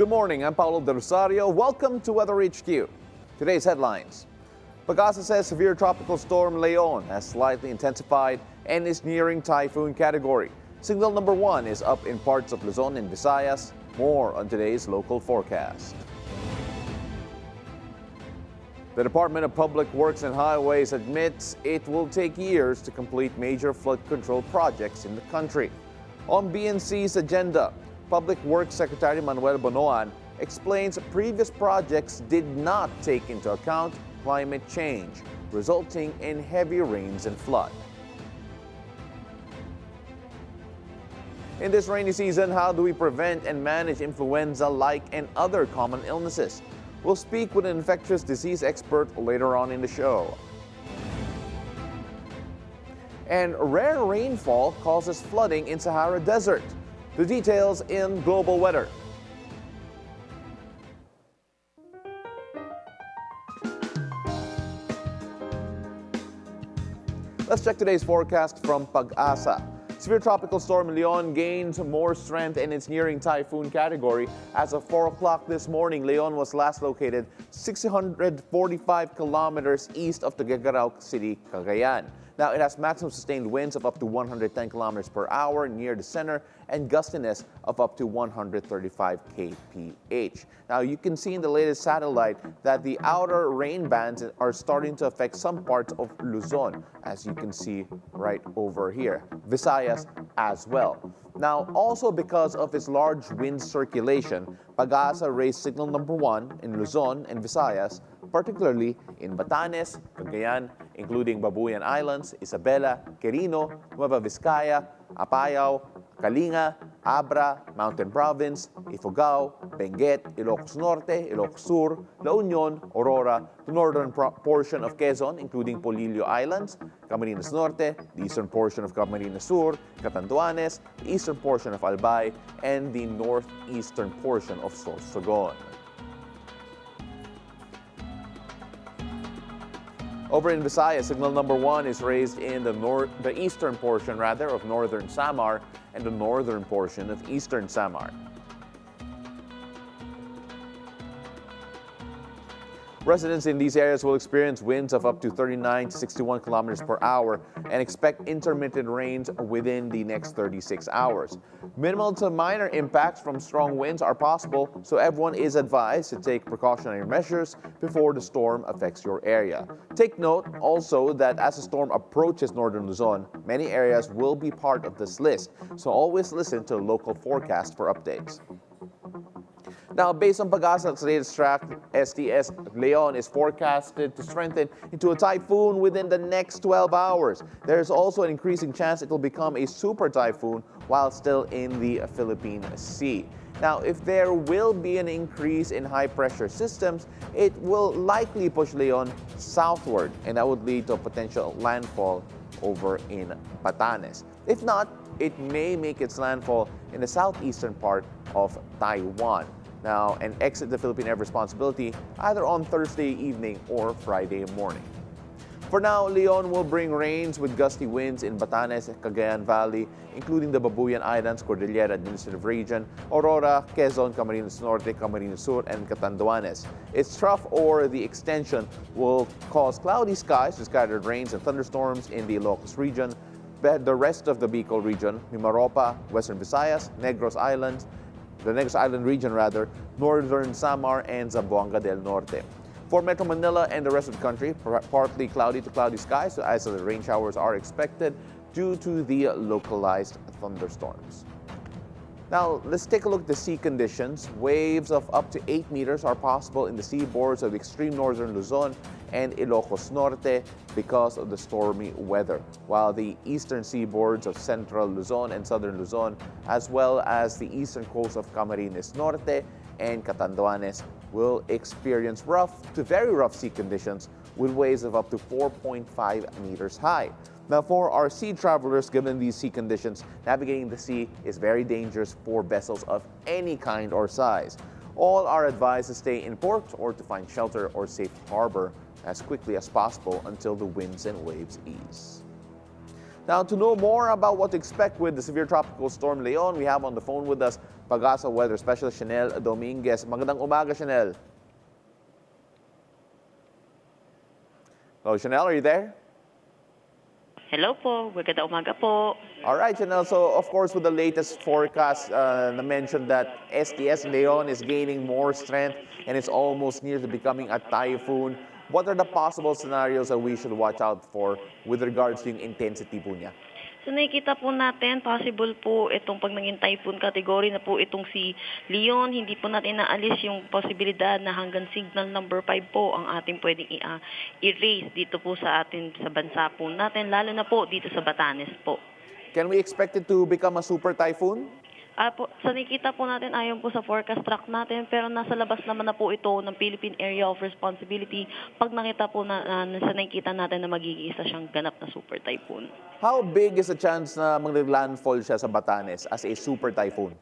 Good morning, I'm Paolo del Rosario. Welcome to Weather HQ. Today's headlines. Pag-asa says severe tropical storm Leon has slightly intensified and is nearing typhoon category. Signal number 1 is up in parts of Luzon and Visayas. More on today's local forecast. The Department of Public Works and Highways admits it will take years to complete major flood control projects in the country. On BNC's agenda, Public Works Secretary Manuel Bonoan explains previous projects did not take into account climate change, resulting in heavy rains and flood. In this rainy season, how do we prevent and manage influenza-like and other common illnesses? We'll speak with an infectious disease expert later on in the show. And rare rainfall causes flooding in Sahara Desert. The details in global weather. Let's check today's forecast from Pag-asa. Severe tropical storm Leon gains more strength and it's nearing typhoon category. As of 4 o'clock this morning, Leon was last located 645 kilometers east of Tuguegarao City, Cagayan. Now, it has maximum sustained winds of up to 110 kilometers per hour near the center and gustiness of up to 135 kph. Now, you can see in the latest satellite that the outer rain bands are starting to affect some parts of Luzon, as you can see right over here. Visayas as well. Now, also because of its large wind circulation, Pag-asa raised signal number 1 in Luzon and Visayas, particularly in Batanes, Cagayan, including Babuyan Islands, Isabela, Quirino, Nueva Vizcaya, Apayao, Kalinga, Abra, Mountain Province, Ifugao, Benguet, Ilocos Norte, Ilocos Sur, La Union, Aurora, the northern portion of Quezon, including Polillo Islands, Camarines Norte, the eastern portion of Camarines Sur, Catanduanes, the eastern portion of Albay, and the northeastern portion of Sorsogon. Over in Visayas, signal number 1 is raised in the eastern portion of northern Samar and the northern portion of eastern Samar. Residents in these areas will experience winds of up to 39 to 61 kilometers per hour and expect intermittent rains within the next 36 hours. Minimal to minor impacts from strong winds are possible, so everyone is advised to take precautionary measures before the storm affects your area. Take note also that as the storm approaches northern Luzon, many areas will be part of this list, so always listen to the local forecast for updates. Now, based on Pag-asa's latest track, STS Leon is forecasted to strengthen into a typhoon within the next 12 hours. There's also an increasing chance it will become a super typhoon while still in the Philippine Sea. Now, if there will be an increase in high-pressure systems, it will likely push Leon southward, and that would lead to a potential landfall over in Batanes. If not, it may make its landfall in the southeastern part of Taiwan. Now, and exit the Philippine Air Responsibility either on Thursday evening or Friday morning. For now, Leon will bring rains with gusty winds in Batanes, Cagayan Valley, including the Babuyan Islands, Cordillera Administrative Region, Aurora, Quezon, Camarines Norte, Camarines Sur, and Catanduanes. Its trough or the extension will cause cloudy skies with scattered rains and thunderstorms in the Ilocos region, the rest of the Bicol region, Mimaropa, Western Visayas, Negros Island, the Negros Island region northern Samar, and Zamboanga del Norte. For Metro Manila and the rest of the country, partly cloudy to cloudy skies, so as the rain showers are expected due to the localized thunderstorms. Now, let's take a look at the sea conditions. Waves of up to 8 meters are possible in the seaboards of extreme northern Luzon and Ilocos Norte because of the stormy weather, while the eastern seaboards of central Luzon and southern Luzon, as well as the eastern coast of Camarines Norte and Catanduanes, will experience rough to very rough sea conditions with waves of up to 4.5 meters high. Now, for our sea travelers, given these sea conditions, navigating the sea is very dangerous for vessels of any kind or size. All are advised to stay in port or to find shelter or safe harbor as quickly as possible until the winds and waves ease. Now, to know more about what to expect with the severe tropical storm Leon, we have on the phone with us Pag-asa Weather Specialist Cignal Dominguez. Magandang umaga, Cignal. Hello, Cignal, are you there? Hello po, magandang umaga po. All right, Cignal. So, of course, with the latest forecast, na-mentioned that STS Leon is gaining more strength and it's almost near to becoming a typhoon. What are the possible scenarios that we should watch out for with regards to yung intensity po niya? So nakikita po natin, possible po itong pag naging typhoon category na po itong si Leon, hindi po natin naalis yung posibilidad na hanggang signal number 5 po ang ating pwedeng i-raise dito po sa atin sa bansa po natin, lalo na po dito sa Batanes po. Can we expect it to become a super typhoon? Sa nakikita po natin ayon po sa forecast track natin, pero nasa labas naman na po ito ng Philippine Area of Responsibility pag nakita po na sa nakikita natin na magiging isa siyang ganap na super typhoon. How big is the chance na mag-landfall siya sa Batanes as a super typhoon?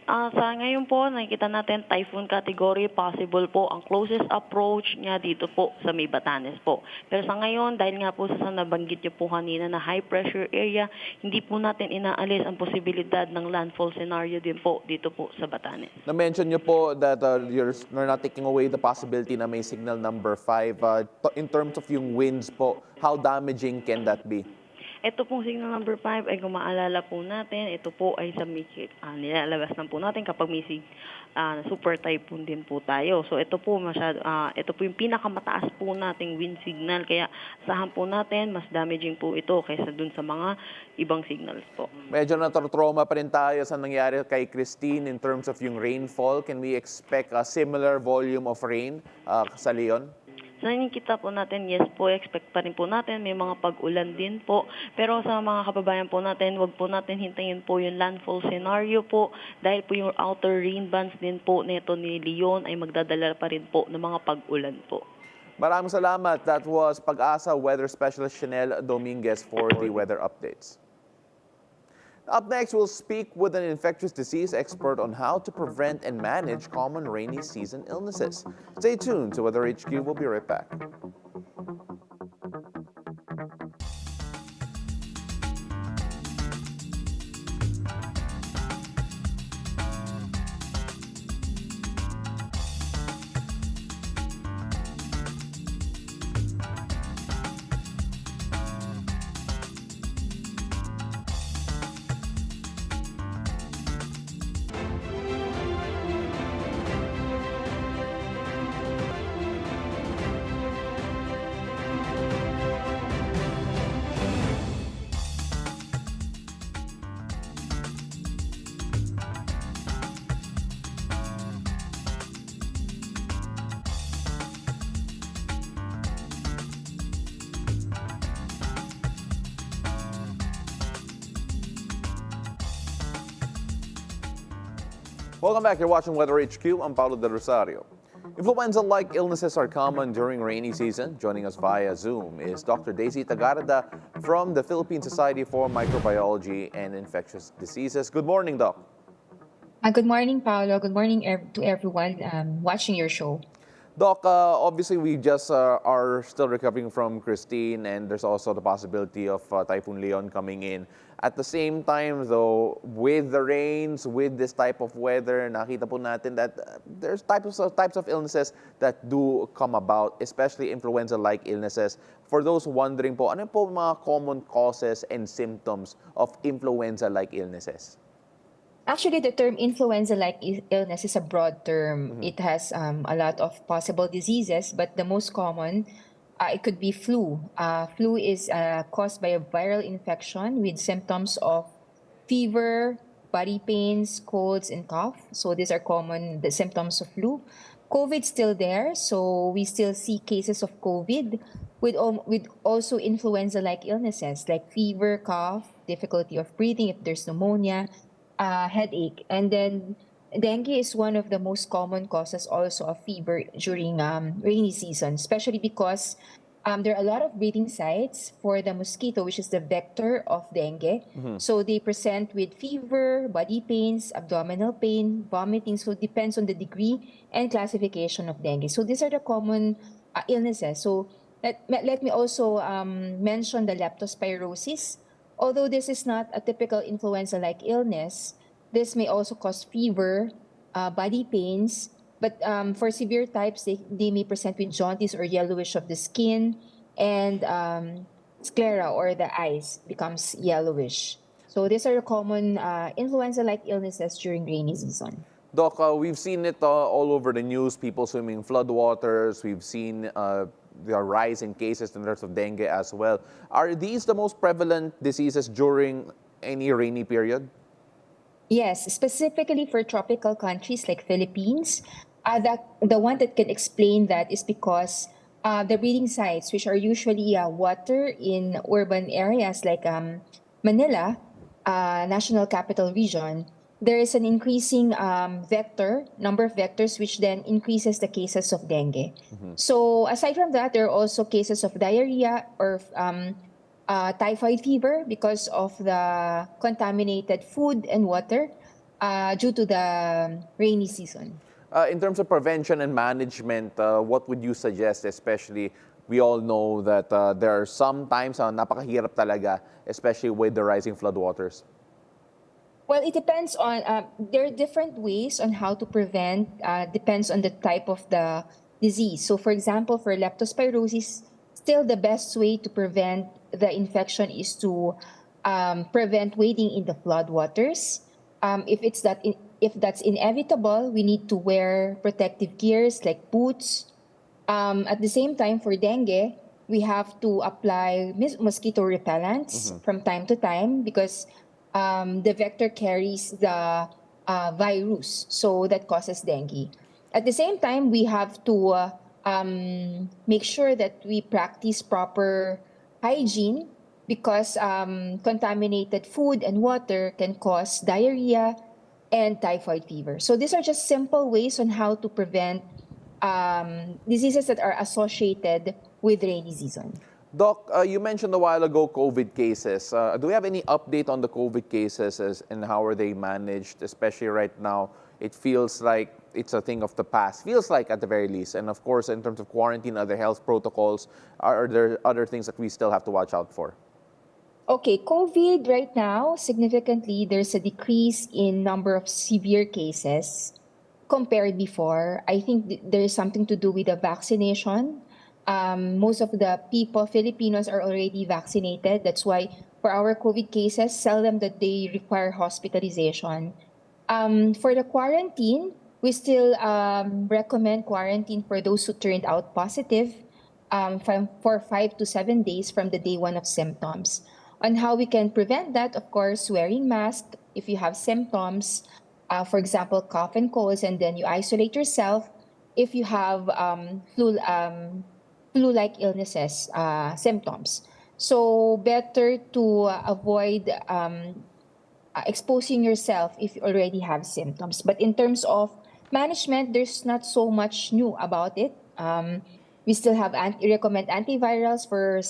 Sa ngayon po, nakikita natin typhoon category, possible po ang closest approach niya dito po sa may Batanes po. Pero sa ngayon, dahil nga po sa nabanggit niyo po kanina na high pressure area, hindi po natin inaalis ang posibilidad ng landfall scenario din po dito po sa Batanes. Na-mention niyo po that you're not taking away the possibility na may signal number 5. In terms of yung winds po, how damaging can that be? Ito pong signal number 5 ay kung maalala po natin, ito po ay sa nilalabas na po natin kapag may super typhoon din po tayo. So ito po ito po yung pinakamataas po nating wind signal, kaya asahan po natin mas damaging po ito kaysa dun sa mga ibang signals po. Medyo natrauma pa rin tayo sa nangyari kay Christine in terms of yung rainfall. Can we expect a similar volume of rain sa Leon? Sa nakikita po natin, yes po, expect pa rin po natin, may mga pag-ulan din po. Pero sa mga kababayan po natin, wag po natin hintayin po yung landfall scenario po dahil po yung outer rain bands din po nito ni Leon ay magdadala pa rin po ng mga pag-ulan po. Maraming salamat. That was Pag-asa Weather Specialist Cignal Dominguez for the weather updates. Up next, we'll speak with an infectious disease expert on how to prevent and manage common rainy season illnesses. Stay tuned to Weather HQ. We'll be right back. Welcome back. You're watching Weather HQ. I'm Paolo del Rosario. Influenza-like illnesses are common during rainy season. Joining us via Zoom is Dr. Daisy Tagarada from the Philippine Society for Microbiology and Infectious Diseases. Good morning, Doc. Good morning, Paolo. Good morning to everyone watching your show. Doc, obviously we just are still recovering from Christine, and there's also the possibility of Typhoon Leon coming in. At the same time, though, with the rains, with this type of weather, nakita po natin that there's types of illnesses that do come about, especially influenza-like illnesses. For those wondering po, ano po mga common causes and symptoms of influenza-like illnesses? Actually, the term influenza-like illness is a broad term. It has a lot of possible diseases, but the most common, it could be flu. Flu is caused by a viral infection with symptoms of fever, body pains, colds, and cough. So these are the symptoms of flu. COVID's still there, so we still see cases of COVID with also influenza-like illnesses like fever, cough, difficulty of breathing if there's pneumonia, headache. And then dengue is one of the most common causes also of fever during rainy season, especially because there are a lot of breeding sites for the mosquito, which is the vector of dengue. So they present with fever, body pains, abdominal pain, vomiting. So it depends on the degree and classification of dengue. So these are the common illnesses. So let me also mention the leptospirosis, Although this is not a typical influenza-like illness, this may also cause fever, body pains, but for severe types, they may present with jaundice or yellowish of the skin, and sclera or the eyes becomes yellowish. So these are common influenza-like illnesses during rainy season. Doc, we've seen it all over the news, people swimming in floodwaters. We've seen the rise in cases in terms of dengue as well. Are these the most prevalent diseases during any rainy period? Yes, specifically for tropical countries like Philippines, the one that can explain that is because the breeding sites, which are usually water in urban areas like Manila, National Capital Region, there is an increasing number of vectors, which then increases the cases of dengue. So aside from that, there are also cases of diarrhea or typhoid fever because of the contaminated food and water due to the rainy season. In terms of prevention and management, what would you suggest, especially we all know that there are some times napakahirap talaga, especially with the rising floodwaters? Well, it depends on, there are different ways on how to prevent, depends on the type of the disease. So for example, for leptospirosis, still the best way to prevent the infection is to prevent wading in the floodwaters. If that's inevitable, we need to wear protective gears like boots. At the same time, for dengue, we have to apply mosquito repellents from time to time because the vector carries the virus, so that causes dengue. At the same time, we have to make sure that we practice proper hygiene because contaminated food and water can cause diarrhea and typhoid fever. So these are just simple ways on how to prevent diseases that are associated with rainy season. Doc, you mentioned a while ago COVID cases. Do we have any update on the COVID cases and how are they managed, especially right now? It feels like it's a thing of the past, feels like at the very least. And of course, in terms of quarantine, other health protocols, are there other things that we still have to watch out for? Okay, COVID right now, significantly, there's a decrease in number of severe cases compared before. I think there is something to do with the vaccination. Most of the people, Filipinos, are already vaccinated. That's why for our COVID cases, seldom that they require hospitalization. For the quarantine, we still recommend quarantine for those who turned out positive for 5 to 7 days from the day one of symptoms. On how we can prevent that, of course, wearing masks if you have symptoms, for example, cough and colds, and then you isolate yourself. If you have flu-like illnesses, symptoms. So better to avoid exposing yourself if you already have symptoms. But in terms of management, there's not so much new about it. We still have recommend antivirals for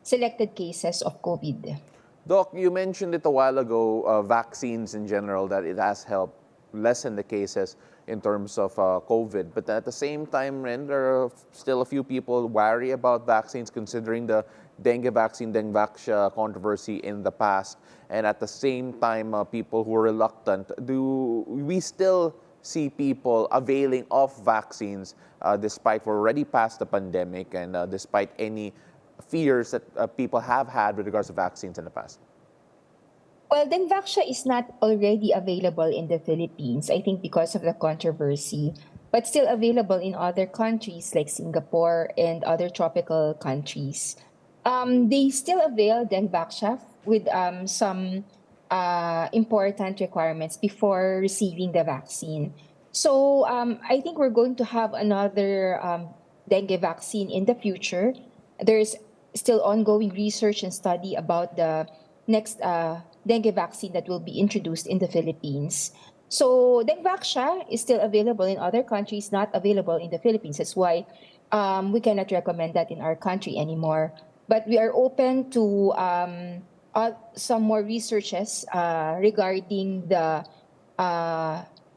selected cases of COVID. Doc, you mentioned it a while ago, vaccines in general, that it has helped lessen the cases in terms of COVID. But at the same time, Ren, there are still a few people wary about vaccines considering the dengue vaccine, Dengvax controversy in the past. And at the same time, people who are reluctant. Do we still see people availing of vaccines despite we're already past the pandemic and despite any fears that people have had with regards to vaccines in the past? Well, Dengvax is not already available in the Philippines, I think because of the controversy, but still available in other countries like Singapore and other tropical countries. They still avail Dengvax with some important requirements before receiving the vaccine. So I think we're going to have another dengue vaccine in the future. There's still ongoing research and study about the next dengue vaccine that will be introduced in the Philippines. So Dengvax is still available in other countries, not available in the Philippines. That's why we cannot recommend that in our country anymore. But we are open to some more researches regarding the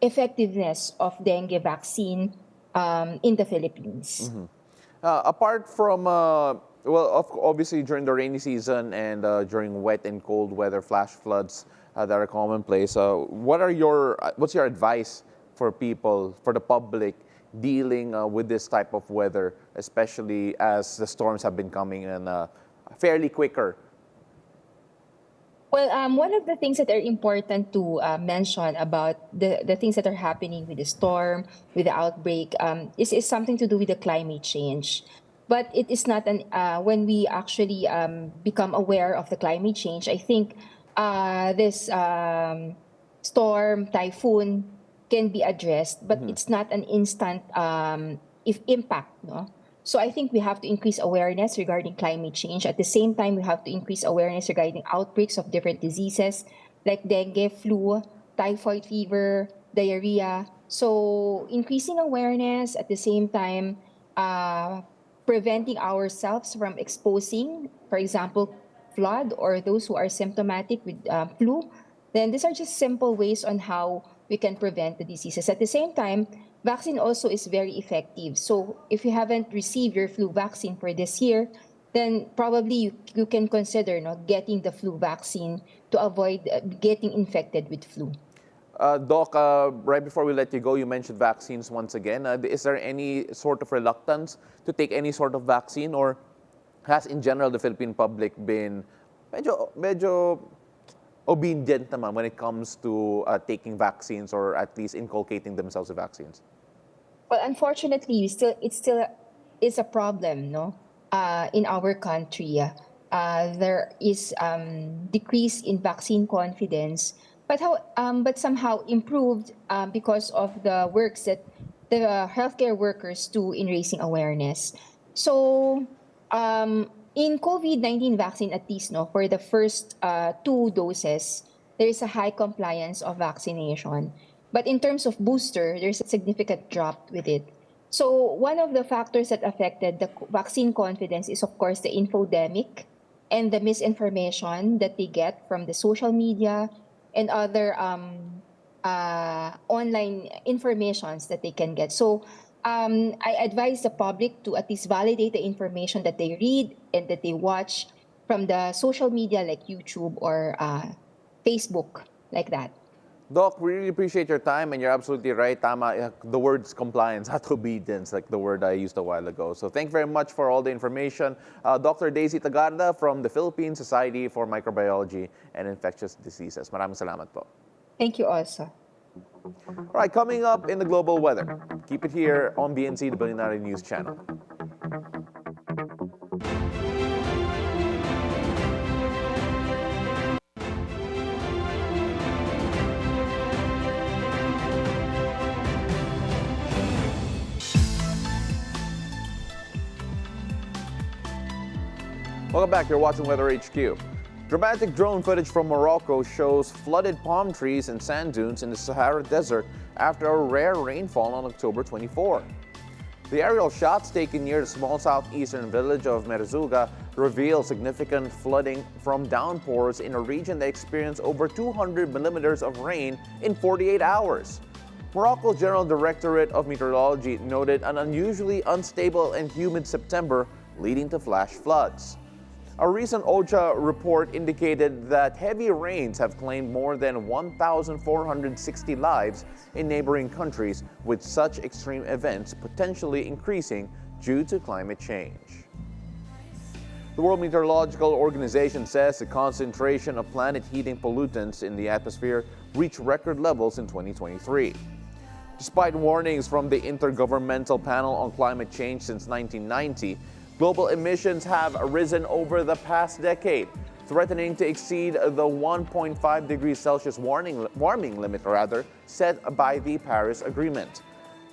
effectiveness of dengue vaccine in the Philippines. Apart from Well, obviously during the rainy season and during wet and cold weather, flash floods that are commonplace. What's your advice for people, for the public, dealing with this type of weather, especially as the storms have been coming in fairly quicker? Well, one of the things that are important to mention about the things that are happening with the storm, with the outbreak, is something to do with the climate change. But it is not when we actually become aware of the climate change, I think this storm, typhoon can be addressed, but it's not an instant if impact, no? So I think we have to increase awareness regarding climate change. At the same time, we have to increase awareness regarding outbreaks of different diseases like dengue, flu, typhoid fever, diarrhea. So increasing awareness at the same time, preventing ourselves from exposing, for example, flood or those who are symptomatic with flu, then these are just simple ways on how we can prevent the diseases. At the same time, vaccine also is very effective. So if you haven't received your flu vaccine for this year, then probably you can consider getting the flu vaccine to avoid getting infected with flu. Doc, right before we let you go, you mentioned vaccines once again. Is there any sort of reluctance to take any sort of vaccine, or has in general the Philippine public been medyo obedient naman when it comes to taking vaccines, or at least inculcating themselves with vaccines? Well, unfortunately, it still is a problem, no? In our country, there is decrease in vaccine confidence, but somehow improved because of the works that the healthcare workers do in raising awareness. So, in COVID-19 vaccine, at least, no, for the first 2 doses, there is a high compliance of vaccination. But in terms of booster, there's a significant drop with it. So one of the factors that affected the vaccine confidence is, of course, the infodemic and the misinformation that they get from the social media and other online informations that they can get. So I advise the public to at least validate the information that they read and that they watch from the social media like YouTube or Facebook, like that. Doc, we really appreciate your time, and you're absolutely right. Tama, the word's compliance, not obedience, like the word I used a while ago. So thank you very much for all the information. Dr. Daisy Tagarda from the Philippine Society for Microbiology and Infectious Diseases. Maraming salamat po. Thank you also. All right, coming up in the global weather. Keep it here on BNC, the Billionaire News Channel. Welcome back, you're watching Weather HQ. Dramatic drone footage from Morocco shows flooded palm trees and sand dunes in the Sahara Desert after a rare rainfall on October 24. The aerial shots taken near the small southeastern village of Merzouga reveal significant flooding from downpours in a region that experienced over 200 millimeters of rain in 48 hours. Morocco's General Directorate of Meteorology noted an unusually unstable and humid September, leading to flash floods. A recent OCHA report indicated that heavy rains have claimed more than 1,460 lives in neighboring countries, with such extreme events potentially increasing due to climate change. The World Meteorological Organization says the concentration of planet-heating pollutants in the atmosphere reached record levels in 2023. Despite warnings from the Intergovernmental Panel on Climate Change since 1990, global emissions have risen over the past decade, threatening to exceed the 1.5 degrees Celsius warming limit set by the Paris Agreement.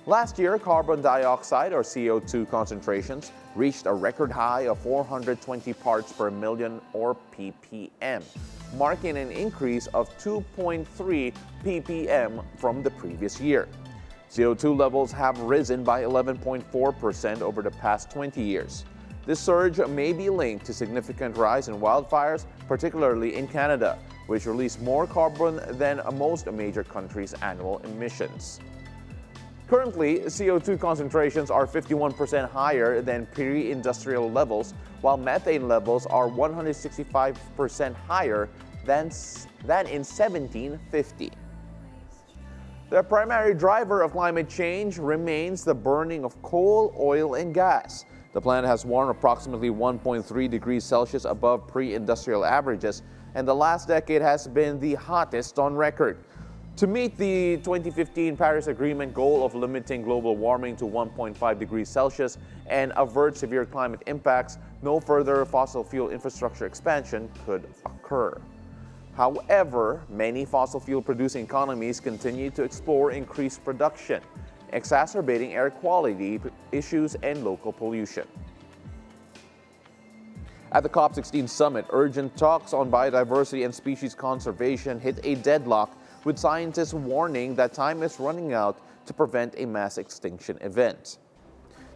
Last year, carbon dioxide, or CO2 concentrations, reached a record high of 420 parts per million, or ppm, marking an increase of 2.3 ppm from the previous year. CO2 levels have risen by 11.4% over the past 20 years. This surge may be linked to significant rise in wildfires, particularly in Canada, which release more carbon than most major countries' annual emissions. Currently, CO2 concentrations are 51% higher than pre-industrial levels, while methane levels are 165% higher than in 1750. The primary driver of climate change remains the burning of coal, oil, and gas. The planet has warmed approximately 1.3 degrees Celsius above pre-industrial averages, and the last decade has been the hottest on record. To meet the 2015 Paris Agreement goal of limiting global warming to 1.5 degrees Celsius and avert severe climate impacts, no further fossil fuel infrastructure expansion could occur. However, many fossil fuel producing economies continue to explore increased production, exacerbating air quality issues and local pollution. At the COP16 summit, urgent talks on biodiversity and species conservation hit a deadlock, with scientists warning that time is running out to prevent a mass extinction event.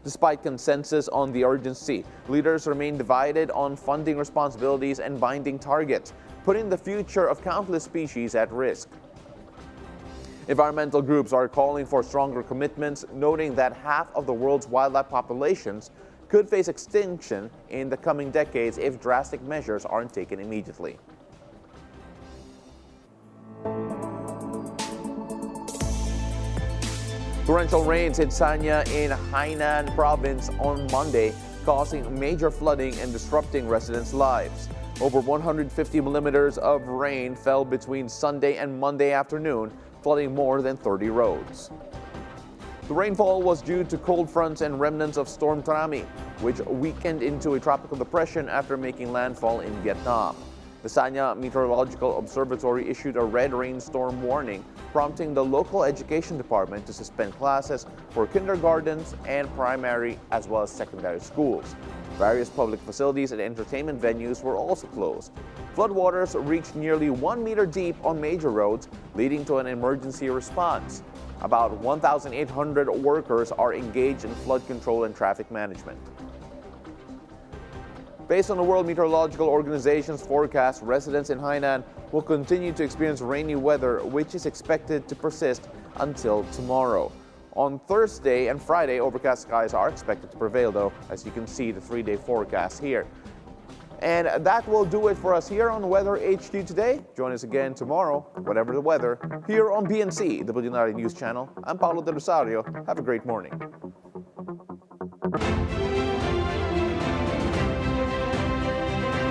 Despite consensus on the urgency, leaders remain divided on funding responsibilities and binding targets, putting the future of countless species at risk. Environmental groups are calling for stronger commitments, noting that half of the world's wildlife populations could face extinction in the coming decades if drastic measures aren't taken immediately. Torrential rains hit Sanya in Hainan province on Monday, causing major flooding and disrupting residents' lives. Over 150 millimeters of rain fell between Sunday and Monday afternoon, flooding more than 30 roads. The rainfall was due to cold fronts and remnants of Storm Trami, which weakened into a tropical depression after making landfall in Vietnam. The Sanya Meteorological Observatory issued a red rainstorm warning, prompting the local education department to suspend classes for kindergartens and primary as well as secondary schools. Various public facilities and entertainment venues were also closed. Floodwaters reached nearly 1 meter deep on major roads, leading to an emergency response. About 1,800 workers are engaged in flood control and traffic management. Based on the World Meteorological Organization's forecast, residents in Hainan will continue to experience rainy weather, which is expected to persist until tomorrow. On Thursday and Friday, overcast skies are expected to prevail, though, as you can see the 3-day forecast here. And that will do it for us here on Weather HQ today. Join us again tomorrow, whatever the weather, here on BNC, the Bulunari News Channel. I'm Paolo del Rosario. Have a great morning.